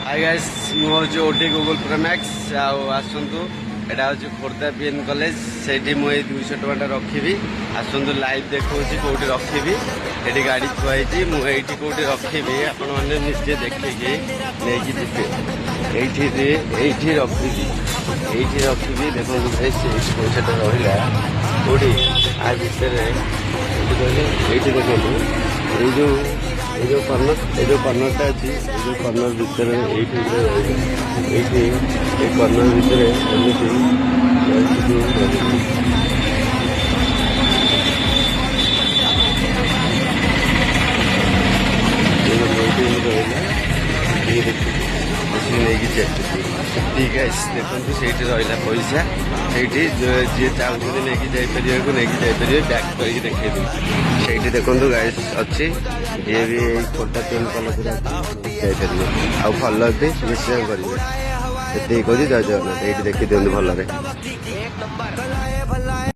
hi guys मु हूँ OT Google pro max आसतु एटा हूँ खोर्धा बीएन कॉलेज से 200 टका रखी आसतु लाइव देखा कौटी रखी ये गाड़ी थुआई मुझे कौटी रखी आपण मैंने निजे देखिए नहीं जी ये रखी देखो पैसा रहा कौटी आ भितर ये देखो ये कर्नरटा अच्छी ये कर्नर भितर ये कर्नर भितर एमती ठीक है देखो से रहा पैसा से जी चाहते नहीं जापर बैक करके देखे से देखो गाइस अच्छी ये भी खोर्धा पेन कॉलेज जापर आउ फल भी निश्चय करेंगे ये कह जय जगन्नाथ ये देखी दिखते भल